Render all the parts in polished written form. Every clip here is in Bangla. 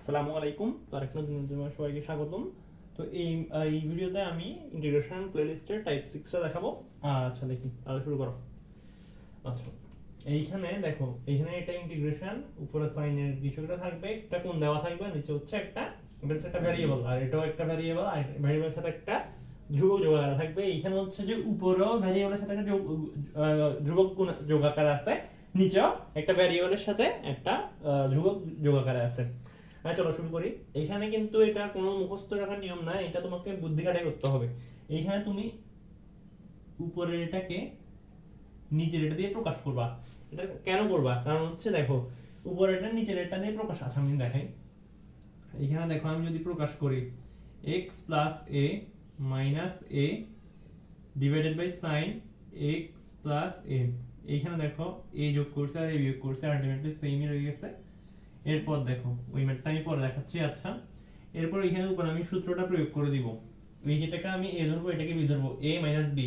আসসালামু আলাইকুম। তো আরেকটা নতুন সবাইকে স্বাগতম। তো এই ভিডিওতে আমি ইন্টিগ্রেশন প্লেলিস্টের টাইপ 6টা দেখাবো। আচ্ছা দেখি তাহলে শুরু করো। আচ্ছা এইখানে দেখো, এইখানে এটা ইন্টিগ্রেশন, উপরে সাইনের কিছু একটা থাকবে, একটা কোণ দেওয়া থাকবে, নিচে হচ্ছে একটা ভ্যারিয়েবল, আর এটাও একটা ভ্যারিয়েবল, আর ভ্যারিয়েবলের সাথে একটা ধ্রুবক যোগাকার থাকবে। এইখানে হচ্ছে যে উপরেও ভ্যারিয়েবলের সাথে একটা ধ্রুবক যোগাকার আছে, নিচেও একটা ভ্যারিয়েবলের সাথে একটা ধ্রুবক যোগাকার আছে। হ্যাঁ চলো শুরু করি। এখানে কিন্তু এটা কোনো মুখস্থ রাখার নিয়ম না, এটা তোমাকে বুদ্ধি খাটাই করতে হবে। এইখানে তুমি উপরের এটাকে নিচের এটা দিয়ে প্রকাশ করবা। এটা কেন করবা? কারণ হচ্ছে দেখো, উপরের এটা নিচের এটা দিয়ে প্রকাশ আছে, আমি দেখাই। এখানে দেখো, আমি যদি প্রকাশ করি x plus a minus a divided by sine x plus a, এইখানে দেখো a যোগ করছে আর a বিয়োগ করছে, আলটিমেটলি সেমই রয়ে গেছে। এরপর দেখো, ওই ম্যাথটা আমি পরে দেখাচ্ছি। আচ্ছা এরপর এখানে উপর আমি সূত্রটা প্রয়োগ করে দিব। এই যেটাকে আমি a ধরবো, এটাকে b ধরবো, a মাইনাস b,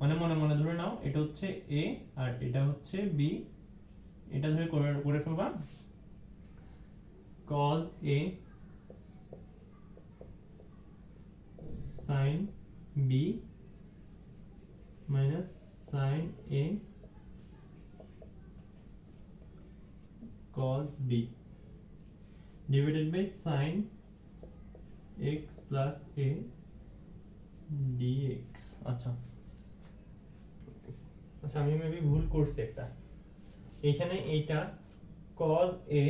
মানে মনে মনে ধরে নাও এটা হচ্ছে a আর এটা হচ্ছে b। এটা ধরে করে ফেলবা, cos a sin b minus sin a cos b divided by sin x plus a dx। আচ্ছা আচ্ছা আমি মেবি ভুল করছি একটা। এইখানে এইটা cos a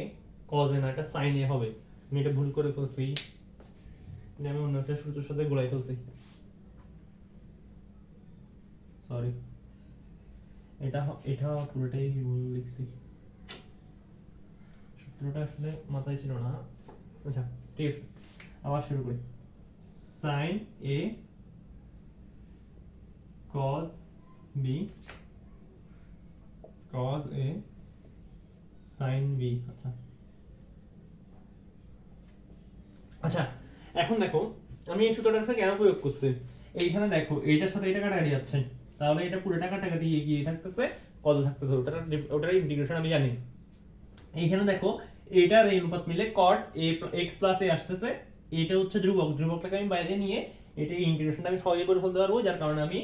না, এটা sin a হবে। আমি এটা ভুল করে ফেলছি, আমি অন্য একটা সূত্রের সাথে গোলাই ফেলছি, সরি। এটা এটা পুরোটাই ভুল লিখছি, সূত্রটা আসলে মাথায় ছিল না। আচ্ছা ঠিক আছে, আবার শুরু করি। sin a cos b cos a sin b। আচ্ছা আচ্ছা এখন দেখো, আমি এই সূত্রটার সাথে কেন প্রয়োগ করছি। এইখানে দেখো, এইটার সাথে এটা কাটাকাটি যাচ্ছে, তাহলে এটা পুরোটা কাটাকাটি গিয়ে থাকতেছে, কত থাকতেছে, ওটার ইন্টিগ্রেশন আমি জানি। এইখানে দেখো, এইটার এই অনুপাত মিলে cot a x plus a আসতেছে। এটা হচ্ছে ধ্রুবকটাকে আমি বাইরে নিয়ে এটা ইন্টিগ্রেশনটা আমি সহজে করে ফেলতে পারবো, যার কারণে আমি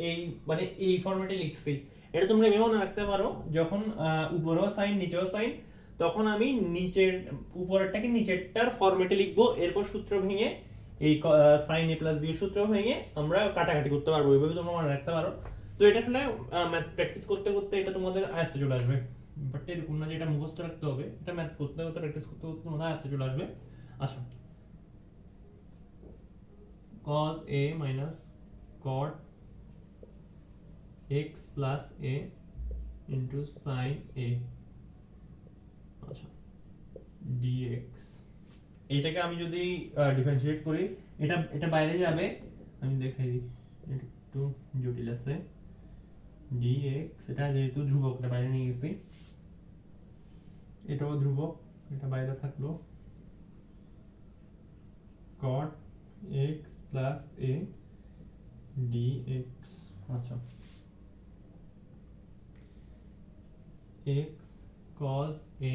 এই মানে এই ফরম্যাটে লিখছি। এটা তোমরা এভাবে মনে রাখতে পারো, যখন উপরেও সাইন নিচেও সাইন, তখন আমি নিচের উপরেরটাকে নিচেরটার ফরম্যাটে লিখবো, এরপর সূত্র ভেঙে এই সাইন a প্লাস b এর সূত্র ভেঙে আমরা কাটাকাটি করতে পারবো। এভাবে তোমরা মনে রাখতে পারো। তো এটা আসলে ম্যাথ প্র্যাকটিস করতে করতে এটা তোমাদের আয়ত্তে চলে আসবে। বাট এরকম না যে এটা মুখস্থ রাখতে হবে, এটা ম্যাথ করতে করতে প্র্যাকটিস করতে করতে তোমাদের আয়ত্তে চলে আসবে। আচ্ছা cos a minus cot x plus a into sin a, আচ্ছা dx। এইটাকে আমি যদি ডিফারেন্সিয়েট করি, এটা এটা বাইরে যাবে, আমি দেখাই দিই, এটা একটু জটিল আছে। dx এটা যেহেতু ধ্রুবক, এটা বাইরে নিয়ে গেছি, এটাও ধ্রুবক, এটা বাইরে থাকলো, cot x plus a dx। আচ্ছা x cos a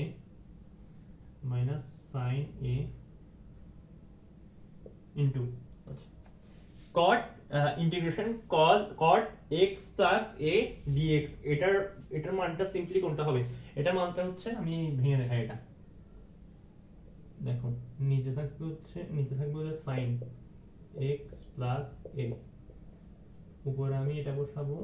minus sin a into, আচ্ছা cot integration cot x plus a dx। এটার মানটা সিম্পলি কোনটা হবে? এটার মানটা হচ্ছে, আমি ভেঙে দেখাই। এটা দেখো, নিচে থাকবে হচ্ছে sin x plus a, উপরে আমি এটা বসাবো,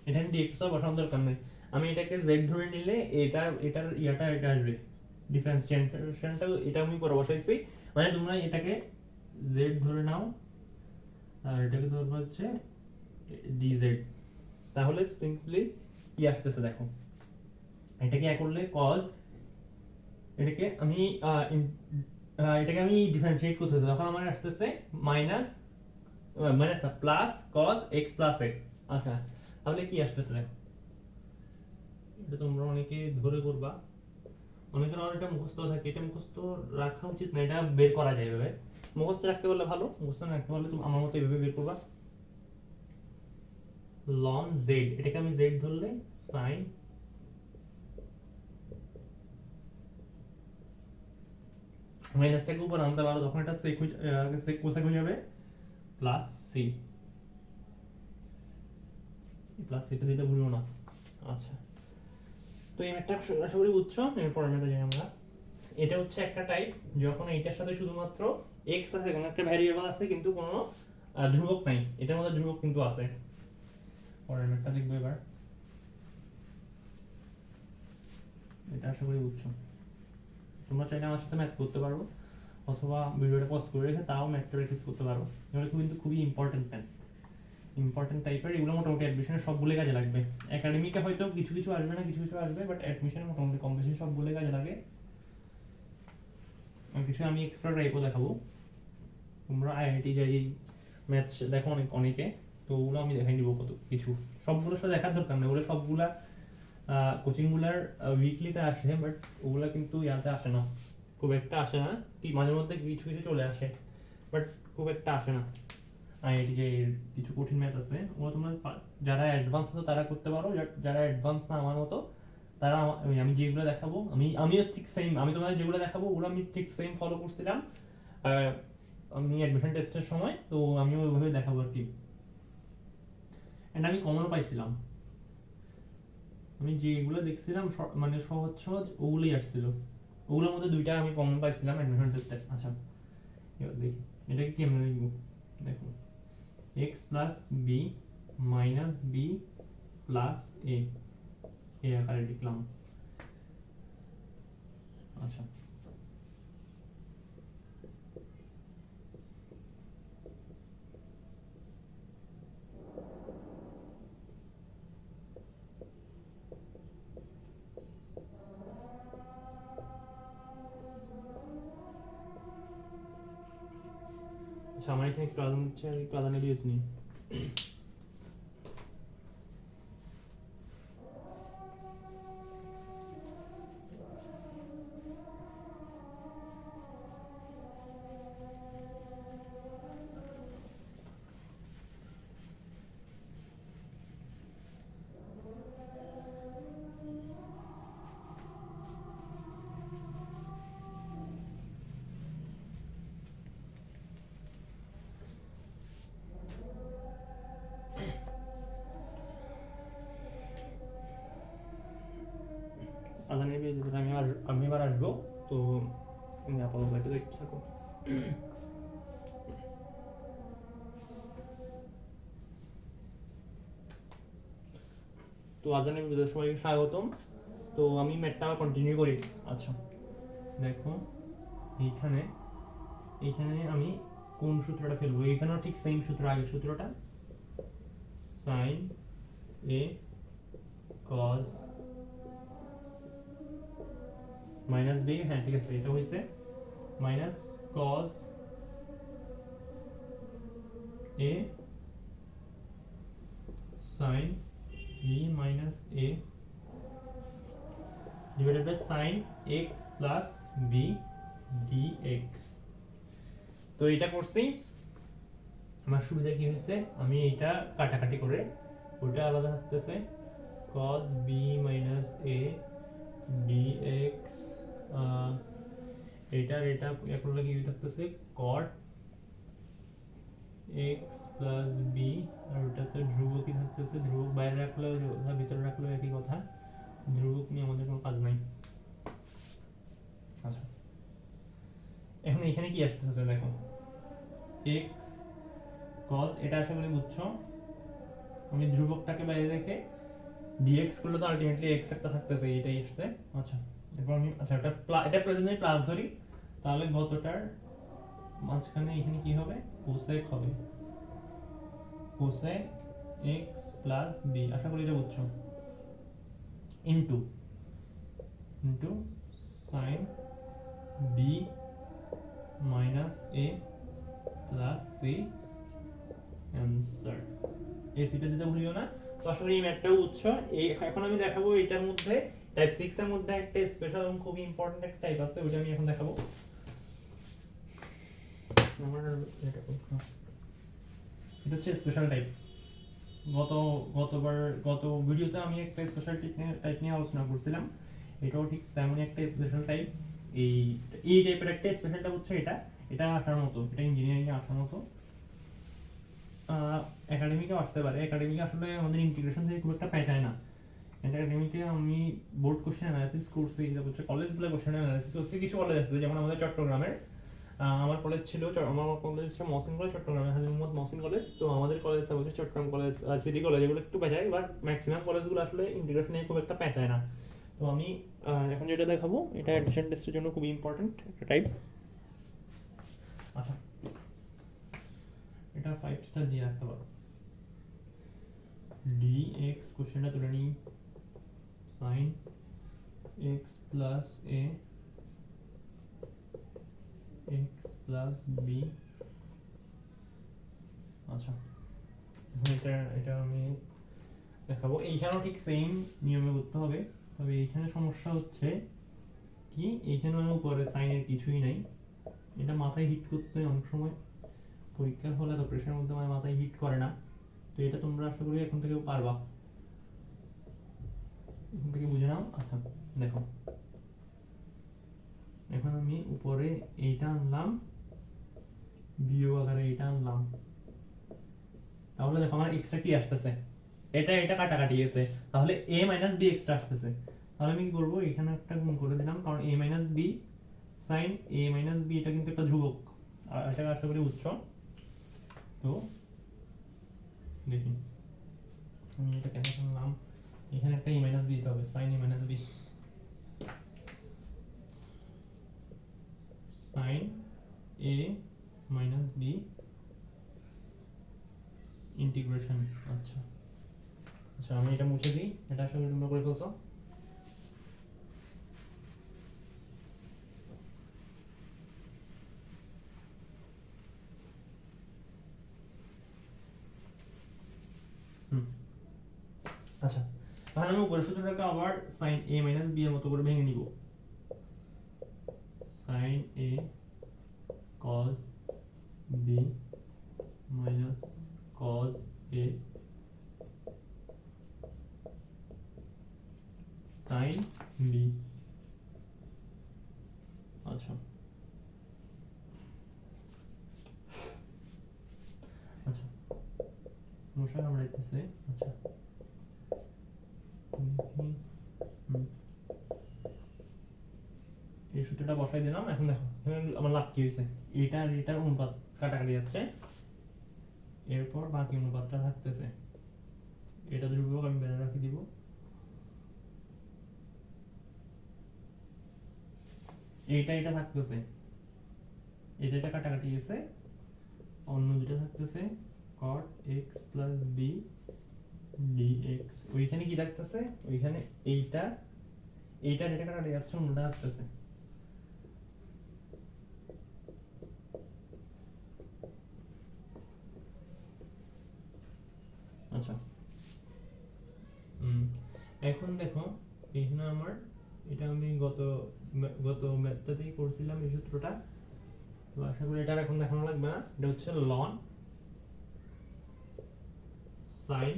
এটা dx বসানোর দরকার নেই। আমি এটাকে z ধরে নিলে এটার এটা আসবে, ডিফারেন্সিয়েশনটা এটা আমি পরে বসাইছি। মানে তোমরা এটাকে z ধরে নাও আর এটাকে ধরবো হচ্ছে dz। তাহলে সিম্পলি কি আসতেছে দেখো, এটাকে করলে cos, এটাকে আমি ডিফারেন্সিয়েট করতে হতো, তখন আমার আসতেছে minus plus cos x plus a। আচ্ছা তাহলে কি আসতেছে দেখো, এটা তোমরা অনেকে ধরে করবা, অনেকের এটা মুখস্থ থাকে, এটা মুখস্থ রাখা উচিত না, এটা বের করা যায় এভাবে। মুখস্থ রাখতে পারলে ভালো, মুখস্থ না রাখতে পারলে তুমি আমার মতো এভাবে বের করবা। লন জেড, এটাকে আমি জেড ধরলে সাইন মাইনাসটাকে উপর আনতে পারো, তখন এটা সেক কোসেক হয়ে যাবে প্লাস সি, প্লাস সিটা দিতে ভুলবো না। আচ্ছা, তো এই ম্যাথটা আশা করি বুঝছো। এরপর ম্যাথে যাই আমরা। এটা হচ্ছে একটা টাইপ যখন এইটার সাথে শুধুমাত্র এক্স আছে, কোনো একটা ভ্যারিয়েবল আছে কিন্তু কোনো ধ্রুবক নাই, এটার মধ্যে ধ্রুবক কিন্তু আছে। পরের ম্যাথটা দেখবো এবার। এটা আশা করি বুঝছো। তোমরা চাইলে আমার সাথে ম্যাথ করতে পারো, অথবা ভিডিওটা পজ করে রেখে তাও ম্যাথটা প্র্যাকটিস করতে পারো। এগুলো কিন্তু খুবই ইম্পর্টেন্ট ম্যাথ, ইম্পর্টেন্ট টাইপের। এগুলো মোটামুটি অ্যাডমিশনে সবগুলো কাজে লাগবে। একাডেমিকে হয়তো কিছু কিছু আসবে না, কিছু কিছু আসবে, বাট অ্যাডমিশনে মোটামুটি কম বেশি সবগুলো কাজে লাগে। আর কিছু আমি এক্সট্রা টাইপও দেখাবো। তোমরা আইআইটি যাই ম্যাথ দেখো অনেকে, তো ওগুলো আমি দেখাই দিব কত কিছু। সবগুলোর সাথে দেখার দরকার নেই, ওগুলো সবগুলা কোচিংগুলার উইকলিতে আসে, বাট ওগুলা কিন্তু ইয়াতে আসে না, খুব একটা আসে না। কি মাঝে মধ্যে কিছু কিছু চলে আসে, বাট খুব একটা আসে না। আইআইটি যে কিছু কঠিন ম্যাথ আছে ওগুলো তোমরা যারা অ্যাডভান্স হতো তারা করতে পারো, যারা অ্যাডভান্স না আমার মতো তারা আমি যেগুলো দেখাবো, আমিও ঠিক সেম, আমি তোমাদের যেগুলো দেখাবো ওগুলো আমি ঠিক সেম ফলো করছিলাম আমি অ্যাডমিশন টেস্টের সময়, তো আমিও ওইভাবে দেখাবো আর কি। অ্যান্ড আমি কমনও পাইছিলাম, আমি যেগুলো দেখছিলাম মানে সহজ সহজ ওগুলোই আসছিল, ওগুলোর মধ্যে দুইটা আমি কমন পাইছিলাম অ্যাডমিশন টেস্টে। আচ্ছা, এবার দেখি এটাকে কেমনে লিখবো। দেখো x plus B minus B plus A, এই আকারে লিখলাম। আচ্ছা, আচ্ছা আমার এখানে একটু আদান হচ্ছে, একটু আদানের বিরতি নিই। আদানের বিরতিতে আমি এবার আসবো, তো তুমি আপাতত এটা দেখতে থাকো। তো আজানের বিরতির সবাইকে স্বাগতম। তো আমি ম্যাথটা কন্টিনিউ করি। আচ্ছা দেখো, এইখানে এইখানে আমি কোন সূত্রটা ফেলবো, এইখানেও ঠিক সেম সূত্র, আগের সূত্রটা sine A cos minus B, হ্যাঁ ঠিক আছে, এটা হয়েছে minus cos A sine B minus A divided by sine x plus B dx. তো এটা করছি, আমার সুবিধা কি হয়েছে, আমি এটা কাটাকাটি করে ওটা আলাদা থাকতেছে cos b minus a dx, এটার এটা এখন কি থাকতেছে cot x plus b, আর ওটাতে ধ্রুবক কি থাকতেছে, ধ্রুবক বাইরে রাখলেও ভিতরে রাখলেও একই কথা, ধ্রুবক নিয়ে আমাদের কোনো কাজ নাই। আচ্ছা, এখন এখানে কি আসতেছে দেখো x cos, এটা আশা করি বুঝছো। আমি ধ্রুবকটাকে বাইরে রেখে dx করলে তো আলটিমেটলি x একটা থাকতেছে, এটাই আসছে। আচ্ছা, এরপর আমি এটা এটা প্রয়োজনে প্লাস ধরি, তাহলে গতটার মাঝখানে এখানে কি হবে, কোসেক হবে, কোসেক x প্লাস b, আশা করি এটা বুঝছো, into into sin b minus a plus c answer. এই সিটা দিতে ভুলিও না। তো আশা করি এই ম্যাথটাও বুঝছো। এখন আমি দেখাবো এটার মধ্যে টাইপ 6 এর মধ্যে একটা স্পেশাল এবং খুবই ইম্পর্টেন্ট একটা টাইপ আছে, ওটা আমি এখন দেখাবো। আমার এটা হচ্ছে স্পেশাল টাইপ। গত গত ভিডিওতে আমি একটা স্পেশাল টাইপ নিয়ে আলোচনা করছিলাম, এটাও ঠিক তেমনই একটা স্পেশাল টাইপ। এই এই টাইপের একটা স্পেশালটা হচ্ছে এটা, এটা আসার মতো, এটা ইঞ্জিনিয়ারিং এ আসার মতো। একাডেমিকেও আসতে পারে, একাডেমিকে আসলে আমাদের ইন্টিগ্রেশন থেকে খুব একটা পেঁচায় না। একাডেমিকে আমি বোর্ড কোশ্চেন অ্যানালাইসিস করছি, তারপর হচ্ছে কলেজগুলো কোশ্চেন অ্যানালাইসিস করছি। কিছু কলেজ আছে যেমন আমাদের চট্টগ্রামের, আমার কলেজ ছিল, আমার কলেজ হচ্ছে মহসিন কলেজ, চট্টগ্রামে হাজী মোহাম্মদ মহসিন কলেজ। তো আমাদের কলেজ হচ্ছে চট্টগ্রাম কলেজ, সিটি কলেজ, এগুলো একটু পেঁচায়, বাট ম্যাক্সিমাম কলেজগুলো আসলে ইন্টিগ্রেশনে খুব একটা পেঁচায় না। তো আমি এখন যেটা দেখাবো এটা অ্যাডমিশন টেস্টের জন্য খুবই ইম্পর্টেন্ট একটা টাইপ। আচ্ছা, এটা 5 স্টার দিয়ে রাখতে পারো। dx কোশ্চেনটা তুলে নিই, sin x plus a x plus b। আচ্ছা, এটা আমি দেখাবো। এইখানেও ঠিক সেম নিয়মে করতে হবে, তবে এইখানে সমস্যা হচ্ছে কি, এইখানে উপরে সাইনের কিছুই নাই। এটা মাথায় হিট করতে অনেক সময় পরীক্ষার হলে তো প্রেশারের মধ্যে আমার মাথায় হিট করে না। তো এটা তোমরা আশা করি এখন থেকে পারবা, এখন থেকে বুঝে নাও। আচ্ছা দেখো, এখন আমি উপরে এইটা আনলাম, বিয়োগ আকারে এইটা আনলাম, তাহলে দেখো আমার এক্সট্রা কি আসতেছে, এটা কাটাকাটি গেছে, তাহলে a মাইনাস b এক্সট্রা আসতেছে। তাহলে আমি কি করব, এখানে একটা গুণ করে দিলাম, কারণ a minus b sin a minus b এটা কিন্তু একটা ধ্রুবক, আর এটা আশা করি উৎস। তো দেখি আমি এটা কেন করলাম, এখানে একটা a মাইনাস b দিতে হবে, sin a minus b, sin a minus b integration. আচ্ছা আচ্ছা, আমি এটা মুছে দিই, এটা আশা করি তোমরা করে ফেলছো। আচ্ছা, তাহলে আমি উপরের সূত্রটাকে আবার sin a মাইনাস b এর মতো করে ভেঙে নিব। sin a cos b minus cos a sin b। আচ্ছা আচ্ছা, মশা কামড়াইতেছে। আচ্ছা এই সূত্রটা বসাই দিলাম। এখন দেখো আমার লাভ কি হয়েছে, এটা আর এটার অনুপাত কাটাকাটি যাচ্ছে, এরপর বাকি অনুপাতটা থাকতেছে, এটা ধ্রুবক আমি বেড়ে রাখি দিব, এটা থাকতেছে, এটা কাটাকাটি গেছে, অন্য দুটো থাকতেছে cot x plus b dx। ওইখানে কি থাকতেছে, ওইখানে এইটা এটা কাটাকাটি যাচ্ছে, অন্যটা থাকতেছে। আচ্ছা এখন দেখো, এখানে আমার এটা আমি গত ম্যাথটাতেই করছিলাম এই সূত্রটা, তো আশা করি এটা এখন দেখানো লাগবে না। এটা হচ্ছে ln sin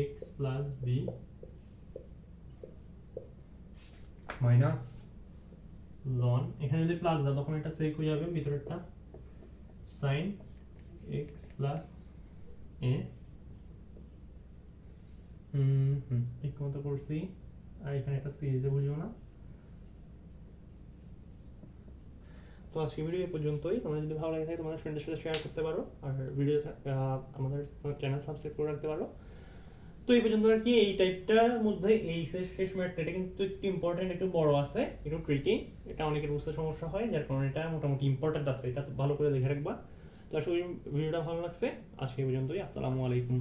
x plus b minus ln, এখানে যদি প্লাস দাও তখন এটা সেক হয়ে যাবে ভিতরেরটা, sin x plus a। ঠিক মতো করছি, আর এখানে একটা সিরিজে বুঝবো না। তো আজকে ভিডিও এই পর্যন্তই। তোমাদের যদি ভালো লাগে থাকে তোমাদের ফ্রেন্ডের সাথে শেয়ার করতে পারো, আর ভিডিও আমাদের চ্যানেল সাবস্ক্রাইব করে রাখতে পারো। তো এই পর্যন্ত আর কি, এই টাইপটার মধ্যে এই শেষ ম্যাথটা, এটা কিন্তু একটু ইম্পর্টেন্ট, একটু বড় আছে, একটু ট্রিকি, এটা অনেকের বুঝতে সমস্যা হয়, যার কারণে এটা মোটামুটি ইম্পর্টেন্ট আছে, এটা ভালো করে দেখে রাখবা। তো আশা করি ভিডিওটা ভালো লাগছে। আজকে এই পর্যন্তই, আসসালামু আলাইকুম।